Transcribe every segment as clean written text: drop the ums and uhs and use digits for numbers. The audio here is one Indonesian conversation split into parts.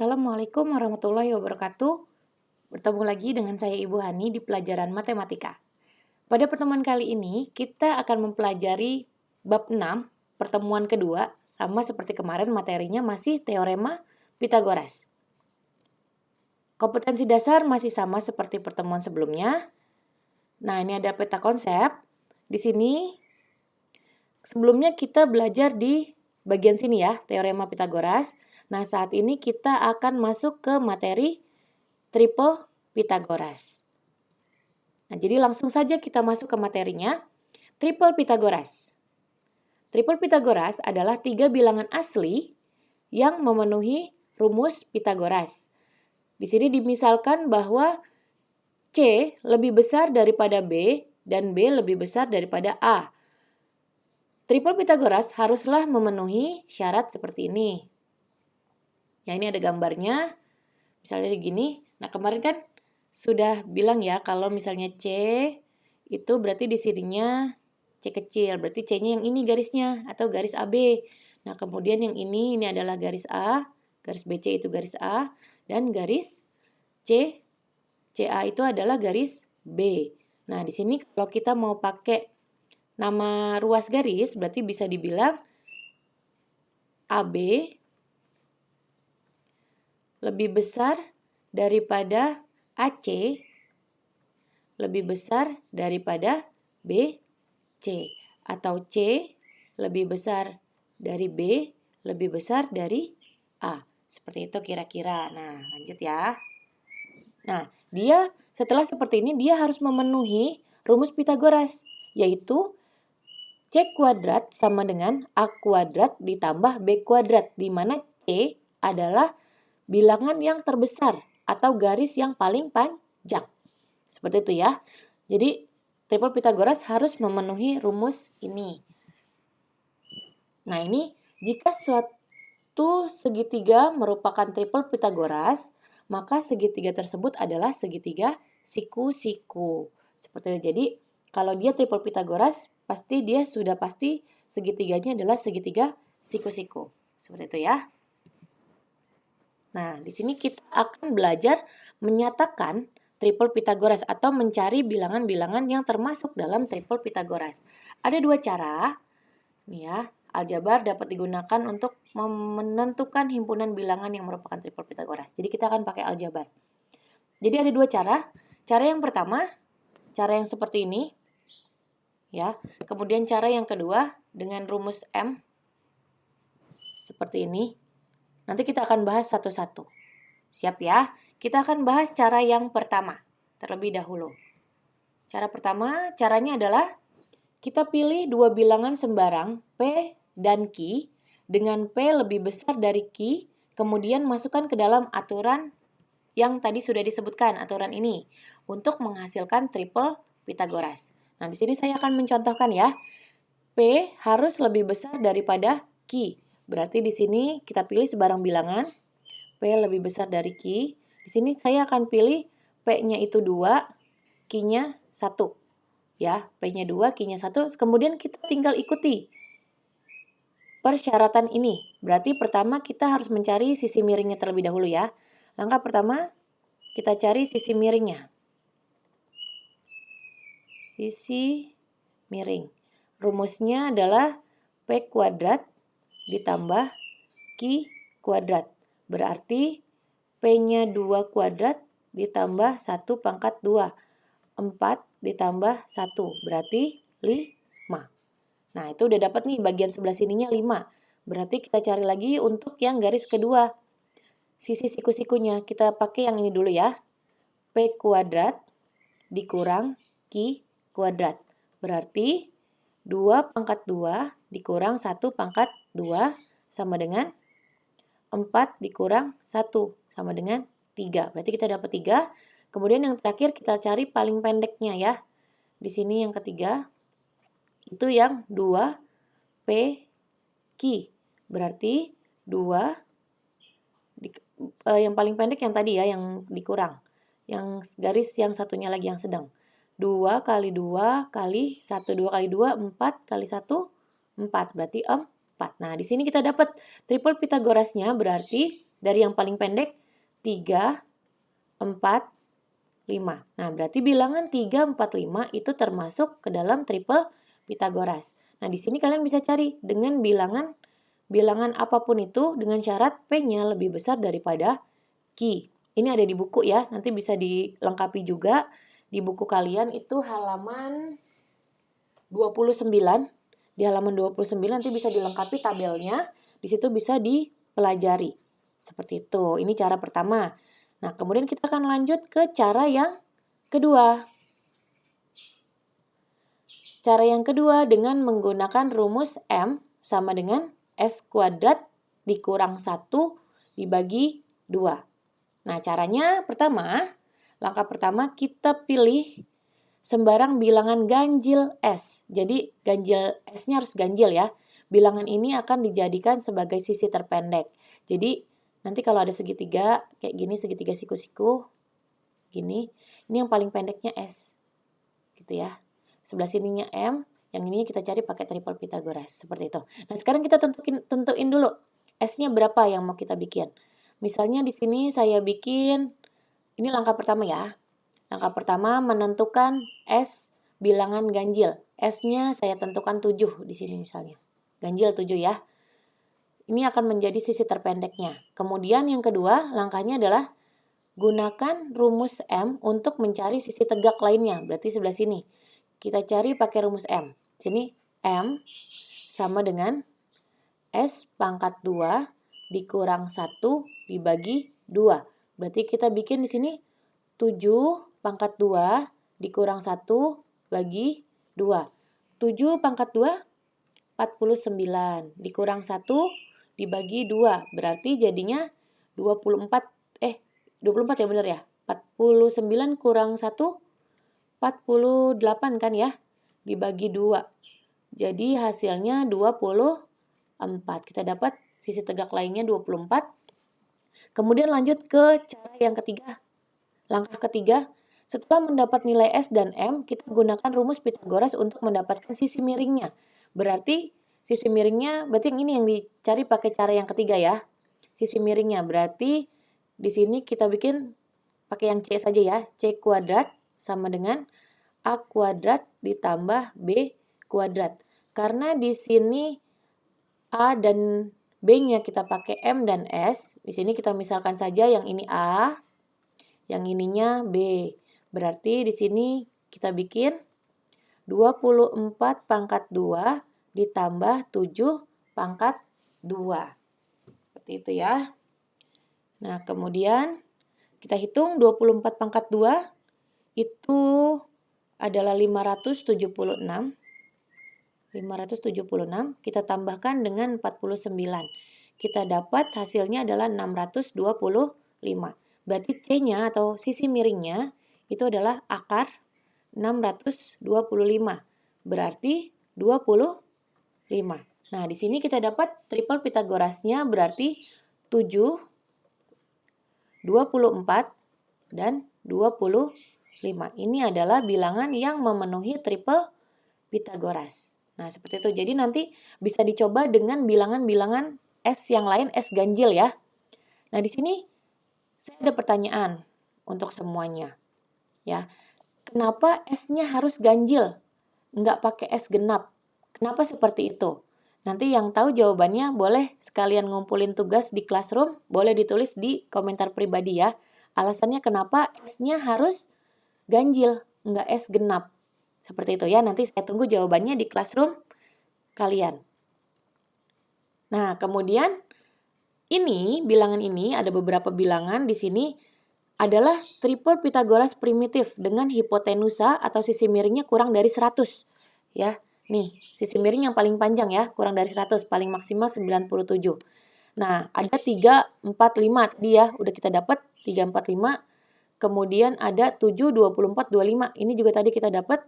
Assalamualaikum warahmatullahi wabarakatuh. Bertemu lagi dengan saya Ibu Hani di pelajaran matematika. Pada pertemuan kali ini, kita akan mempelajari bab 6, pertemuan kedua, sama seperti kemarin materinya masih teorema Pitagoras. Kompetensi dasar masih sama seperti pertemuan sebelumnya. Nah, ini ada peta konsep. Di sini, sebelumnya kita belajar di bagian sini ya, teorema Pitagoras. Nah, saat ini kita akan masuk ke materi triple Pitagoras. Nah, jadi langsung saja kita masuk ke materinya. Triple Pitagoras. Triple Pitagoras adalah 3 bilangan asli yang memenuhi rumus Pitagoras. Di sini dimisalkan bahwa C lebih besar daripada B dan B lebih besar daripada A. Triple Pitagoras haruslah memenuhi syarat seperti ini. Ya, ini ada gambarnya. Misalnya segini. Nah, kemarin kan sudah bilang ya kalau misalnya C itu berarti di sininya C kecil. Berarti C-nya yang ini garisnya atau garis AB. Nah, kemudian yang ini adalah garis A, garis BC itu garis A, dan garis CA itu adalah garis B. Nah, di sini kalau kita mau pakai nama ruas garis, berarti bisa dibilang AB lebih besar daripada AC lebih besar daripada BC. Atau C lebih besar dari B lebih besar dari A. Seperti itu kira-kira. Nah, lanjut ya. Nah, setelah seperti ini dia harus memenuhi rumus Pitagoras, yaitu C kuadrat sama dengan A kuadrat ditambah B kuadrat, di mana C adalah bilangan yang terbesar atau garis yang paling panjang. Seperti itu ya. Jadi, triple Pitagoras harus memenuhi rumus ini. Nah, ini jika suatu segitiga merupakan triple Pitagoras, maka segitiga tersebut adalah segitiga siku-siku. Seperti itu. Jadi, kalau dia triple Pitagoras, dia sudah pasti segitiganya adalah segitiga siku-siku. Seperti itu ya. Nah, di sini kita akan belajar menyatakan triple Pitagoras atau mencari bilangan-bilangan yang termasuk dalam triple Pitagoras. Ada dua cara. Nih ya, aljabar dapat digunakan untuk menentukan himpunan bilangan yang merupakan triple Pitagoras. Jadi kita akan pakai aljabar. Jadi ada dua cara. Cara yang pertama, cara yang seperti ini. Ya. Kemudian cara yang kedua dengan rumus M seperti ini. Nanti kita akan bahas satu-satu. Siap ya? Kita akan bahas cara yang pertama terlebih dahulu. Cara pertama, caranya adalah kita pilih dua bilangan sembarang P dan Q dengan P lebih besar dari Q, kemudian masukkan ke dalam aturan yang tadi sudah disebutkan, aturan ini, untuk menghasilkan triple Pitagoras. Nah, di sini saya akan mencontohkan ya. P harus lebih besar daripada Q. Berarti di sini kita pilih sebarang bilangan. P lebih besar dari Q. Di sini saya akan pilih P-nya itu 2, Q-nya 1. Ya, P-nya 2, Q-nya 1. Kemudian kita tinggal ikuti persyaratan ini. Berarti pertama kita harus mencari sisi miringnya terlebih dahulu ya. Langkah pertama, kita cari sisi miringnya. Sisi miring. Rumusnya adalah P kuadrat ditambah Q kuadrat. Berarti P-nya 2 kuadrat ditambah 1 pangkat 2. 4 ditambah 1. Berarti 5. Nah, itu udah dapat nih bagian sebelah sininya 5. Berarti kita cari lagi untuk yang garis kedua. Sisi siku-sikunya. Kita pakai yang ini dulu ya. P kuadrat dikurang Q kuadrat. Berarti 2 pangkat 2 dikurang 1 pangkat 2 sama dengan 4 dikurang 1 sama dengan 3. Berarti kita dapat 3. Kemudian yang terakhir kita cari paling pendeknya ya. Di sini yang ketiga itu yang 2 P Q. Berarti 2 yang paling pendek yang tadi ya, yang dikurang. Yang garis yang satunya lagi yang sedang. 2 kali 2 kali 1. 2 kali 2, 4 kali 1, 4. Berarti 4. Nah, di sini kita dapat triple Pitagorasnya berarti Dari yang paling pendek 3, 4, 5. Nah, berarti bilangan 3, 4, 5 itu termasuk ke dalam triple Pitagoras. Nah, di sini kalian bisa cari dengan bilangan apapun itu dengan syarat P-nya lebih besar daripada Q. Ini ada di buku ya, nanti bisa dilengkapi juga. Di buku kalian itu halaman 29. Di halaman 29 nanti bisa dilengkapi tabelnya. Di situ bisa dipelajari. Seperti itu. Ini cara pertama. Nah, kemudian kita akan lanjut ke cara yang kedua. Cara yang kedua dengan menggunakan rumus M sama dengan S kuadrat dikurang 1 dibagi 2. Nah, caranya langkah pertama kita pilih sembarang bilangan ganjil S. Jadi, ganjil S-nya harus ganjil ya. Bilangan ini akan dijadikan sebagai sisi terpendek. Jadi, nanti kalau ada segitiga, kayak gini, segitiga siku-siku, gini, ini yang paling pendeknya S. Gitu ya. Sebelah sininya M, yang ini kita cari pakai triple Pitagoras. Seperti itu. Nah, sekarang kita tentuin dulu S-nya berapa yang mau kita bikin. Misalnya di sini saya bikin, ini langkah pertama ya. Langkah pertama menentukan S bilangan ganjil. S-nya saya tentukan 7 di sini misalnya. Ganjil 7 ya. Ini akan menjadi sisi terpendeknya. Kemudian yang kedua, langkahnya adalah gunakan rumus M untuk mencari sisi tegak lainnya. Berarti sebelah sini. Kita cari pakai rumus M. Sini M sama dengan S pangkat 2 dikurang 1 dibagi 2. Berarti kita bikin di sini 7 pangkat 2 dikurang 1 bagi 2. 7 pangkat 2, 49. Dikurang 1 dibagi 2. Berarti jadinya 24 ya benar ya? 49 kurang 1, 48 kan ya? Dibagi 2. Jadi hasilnya 24. Kita dapat sisi tegak lainnya 24. Kemudian lanjut ke cara yang ketiga. Langkah ketiga, setelah mendapat nilai S dan M, kita gunakan rumus Pitagoras untuk mendapatkan sisi miringnya. Berarti sisi miringnya, berarti yang ini yang dicari pakai cara yang ketiga ya. Sisi miringnya, berarti di sini kita bikin pakai yang C saja ya. C kuadrat sama dengan A kuadrat ditambah B kuadrat. Karena di sini A dan B-nya kita pakai M dan S. Di sini kita misalkan saja yang ini A, yang ininya B. Berarti di sini kita bikin 24 pangkat 2 ditambah 7 pangkat 2. Seperti itu ya. Nah, kemudian kita hitung 24 pangkat 2 itu adalah 576. 576 kita tambahkan dengan 49. Kita dapat hasilnya adalah 625. Berarti C-nya atau sisi miringnya itu adalah akar 625. Berarti 25. Nah, di sini kita dapat triple Pitagorasnya berarti 7, 24, dan 25. Ini adalah bilangan yang memenuhi triple Pitagoras. Nah, seperti itu. Jadi nanti bisa dicoba dengan bilangan-bilangan S yang lain, S ganjil ya. Nah, di sini saya ada pertanyaan untuk semuanya. Ya, kenapa S-nya harus ganjil? Nggak pakai S genap. Kenapa seperti itu? Nanti yang tahu jawabannya boleh sekalian ngumpulin tugas di classroom, boleh ditulis di komentar pribadi ya. Alasannya kenapa S-nya harus ganjil, nggak S genap. Seperti itu ya, nanti saya tunggu jawabannya di classroom kalian. Nah, kemudian bilangan ini, ada beberapa bilangan di sini adalah triple Pitagoras primitif dengan hipotenusa atau sisi miringnya kurang dari 100. Ya, nih, sisi miring yang paling panjang ya, kurang dari 100, paling maksimal 97. Nah, ada 3, 4, 5 tadi ya, udah kita dapat 3, 4, 5. Kemudian ada 7, 24, 25. Ini juga tadi kita dapat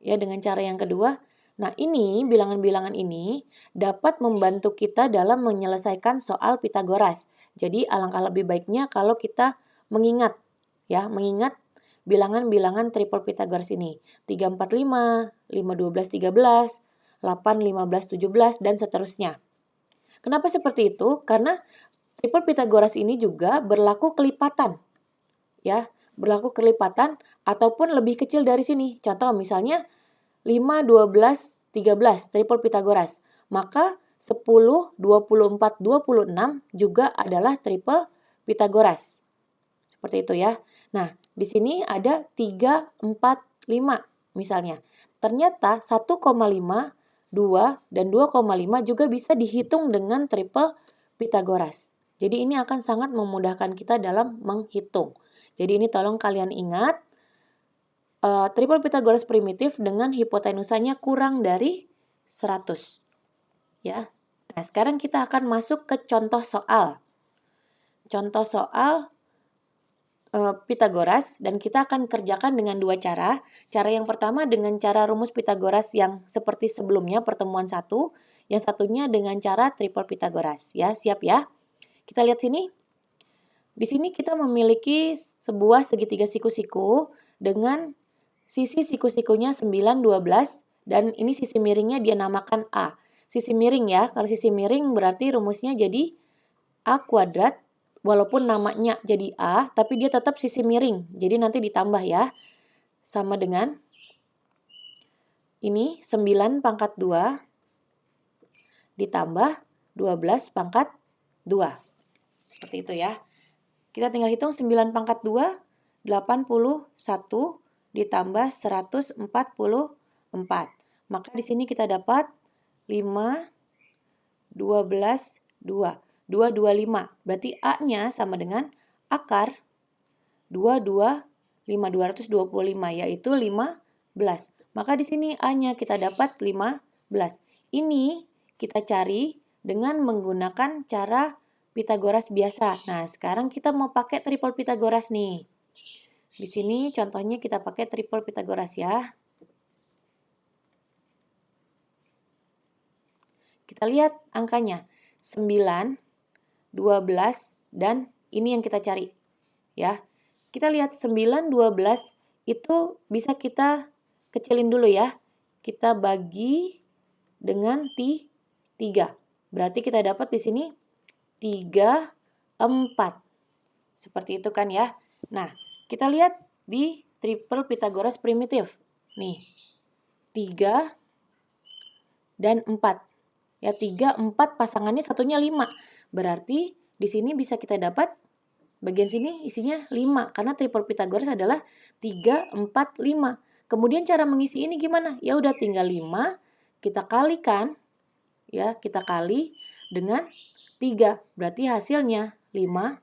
ya dengan cara yang kedua. Nah, ini bilangan-bilangan ini dapat membantu kita dalam menyelesaikan soal Pitagoras. Jadi, alangkah lebih baiknya kalau kita mengingat bilangan-bilangan triple Pitagoras ini. 3, 4, 5, 5, 12, 13, 8, 15, 17, dan seterusnya. Kenapa seperti itu? Karena triple Pitagoras ini juga berlaku kelipatan. Ya, berlaku kelipatan ataupun lebih kecil dari sini. Contoh misalnya 5, 12, 13, triple Pitagoras. Maka 10, 24, 26 juga adalah triple Pitagoras. Seperti itu ya. Nah, di sini ada 3, 4, 5 misalnya. Ternyata 1,5, 2, dan 2,5 juga bisa dihitung dengan triple Pitagoras. Jadi ini akan sangat memudahkan kita dalam menghitung. Jadi ini tolong kalian ingat, triple Pitagoras primitif dengan hipotenusanya kurang dari 100. Ya. Nah, sekarang kita akan masuk ke contoh soal. Contoh soal Pitagoras, dan kita akan kerjakan dengan dua cara. Cara yang pertama dengan cara rumus Pitagoras yang seperti sebelumnya, pertemuan 1. Yang satunya dengan cara triple Pitagoras. Ya, siap ya? Kita lihat sini. Di sini kita memiliki sebuah segitiga siku-siku dengan sisi siku-sikunya 9, 12, dan ini sisi miringnya dia namakan A. Sisi miring ya, kalau sisi miring berarti rumusnya jadi A kuadrat. Walaupun namanya jadi A, tapi dia tetap sisi miring. Jadi nanti ditambah ya. Sama dengan ini 9 pangkat 2 ditambah 12 pangkat 2. Seperti itu ya. Kita tinggal hitung 9 pangkat 2, 81 ditambah 144. Maka di sini kita dapat 5, 12, 2. 225. Berarti A-nya sama dengan akar 225, 225, yaitu 15. Maka di sini A-nya kita dapat 15. Ini kita cari dengan menggunakan cara Pitagoras biasa. Nah, sekarang kita mau pakai triple Pitagoras nih. Di sini contohnya kita pakai triple Pitagoras ya. Kita lihat angkanya 9, 12, dan ini yang kita cari. Ya. Kita lihat 9, 12 itu bisa kita kecilin dulu ya. Kita bagi dengan 3. Berarti kita dapat di sini 3, 4. Seperti itu kan ya. Nah, kita lihat di triple Pitagoras primitif. Nih, 3 dan 4. Ya, 3, 4 pasangannya satunya 5. Berarti di sini bisa kita dapat bagian sini isinya 5. Karena triple Pitagoras adalah 3, 4, 5. Kemudian cara mengisi ini gimana? Ya udah tinggal 5 kita kalikan. Ya, kita kali dengan 3. Berarti hasilnya 15.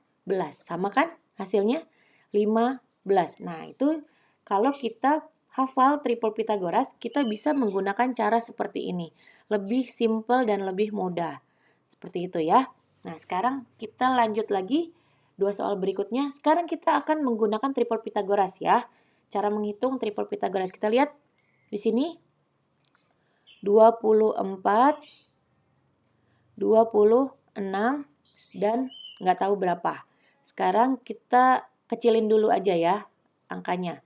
Sama kan? Hasilnya 15. Nah, itu kalau kita hafal triple Pitagoras, kita bisa menggunakan cara seperti ini. Lebih simple dan lebih mudah. Seperti itu ya. Nah, sekarang kita lanjut lagi dua soal berikutnya. Sekarang kita akan menggunakan triple Pitagoras ya. Cara menghitung triple Pitagoras. Kita lihat di sini 24, 26, dan nggak tahu berapa. Sekarang kita kecilin dulu aja ya angkanya.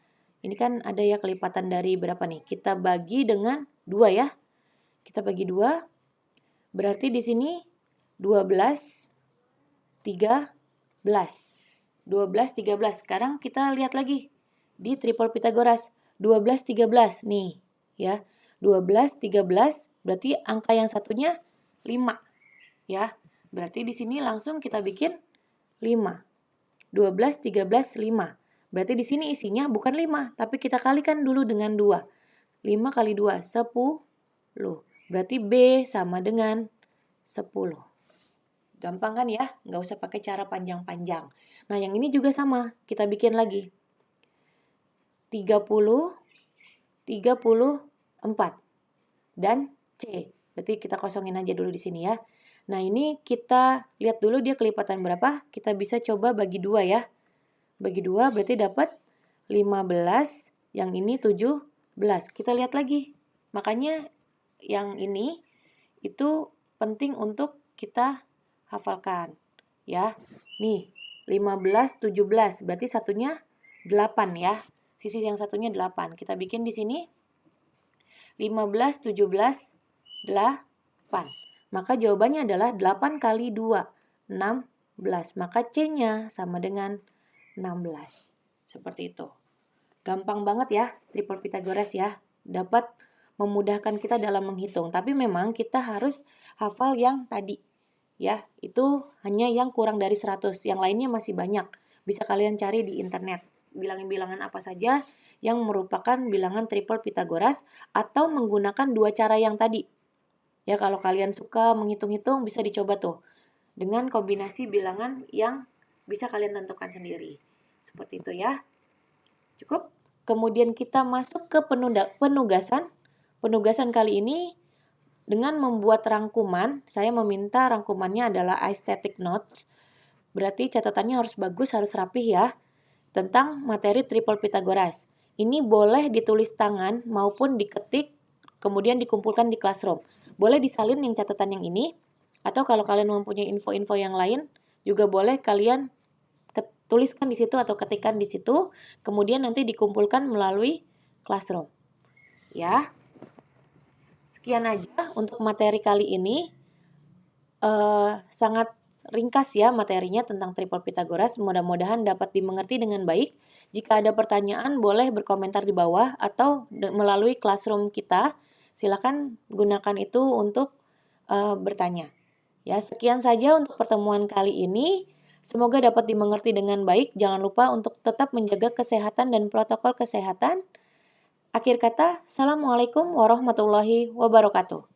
Ini kan ada ya kelipatan dari berapa nih? Kita bagi dengan 2 ya. Kita bagi 2. Berarti di sini 12, 13. 12, 13. Sekarang kita lihat lagi di triple Pitagoras. 12, 13 nih ya. 12, 13 berarti angka yang satunya 5 ya. Berarti di sini langsung kita bikin 5. 12, 13, 5. Berarti di sini isinya bukan 5, tapi kita kalikan dulu dengan 2. 5 kali 2, 10. Berarti B sama dengan 10. Gampang kan ya? Nggak usah pakai cara panjang-panjang. Nah, yang ini juga sama. Kita bikin lagi. 30, 34. Dan C. Berarti kita kosongin aja dulu di sini ya. Nah, ini kita lihat dulu dia kelipatan berapa. Kita bisa coba bagi 2 ya. Bagi 2 berarti dapat 15, yang ini 17. Kita lihat lagi. Makanya yang ini itu penting untuk kita hafalkan. Ya. Nih, 15, 17. Berarti satunya 8 ya. Sisi yang satunya 8. Kita bikin di sini 15, 17, 8. Maka jawabannya adalah 8 kali 2, 16. maka C-nya sama dengan 16. Seperti itu. Gampang banget ya, triple Pythagoras ya. Dapat memudahkan kita dalam menghitung. Tapi memang kita harus hafal yang tadi. Ya, itu hanya yang kurang dari 100. Yang lainnya masih banyak. Bisa kalian cari di internet. Bilangan-bilangan apa saja yang merupakan bilangan triple Pythagoras atau menggunakan dua cara yang tadi. Ya, kalau kalian suka menghitung-hitung bisa dicoba tuh dengan kombinasi bilangan yang bisa kalian tentukan sendiri. Seperti itu ya. Cukup. Kemudian kita masuk ke penugasan. Penugasan kali ini dengan membuat rangkuman, saya meminta rangkumannya adalah aesthetic notes. Berarti catatannya harus bagus, harus rapih ya. Tentang materi triple Pythagoras. Ini boleh ditulis tangan maupun diketik, kemudian dikumpulkan di classroom. Boleh disalin yang catatan yang ini, atau kalau kalian mempunyai info-info yang lain, juga boleh kalian tuliskan di situ atau ketikkan di situ, kemudian nanti dikumpulkan melalui classroom. Ya, sekian aja untuk materi kali ini. Sangat ringkas ya materinya tentang triple Pythagoras. Mudah-mudahan dapat dimengerti dengan baik. Jika ada pertanyaan, boleh berkomentar di bawah atau melalui classroom kita. Silakan gunakan itu untuk bertanya. Ya, sekian saja untuk pertemuan kali ini. Semoga dapat dimengerti dengan baik. Jangan lupa untuk tetap menjaga kesehatan dan protokol kesehatan. Akhir kata, Assalamualaikum warahmatullahi wabarakatuh.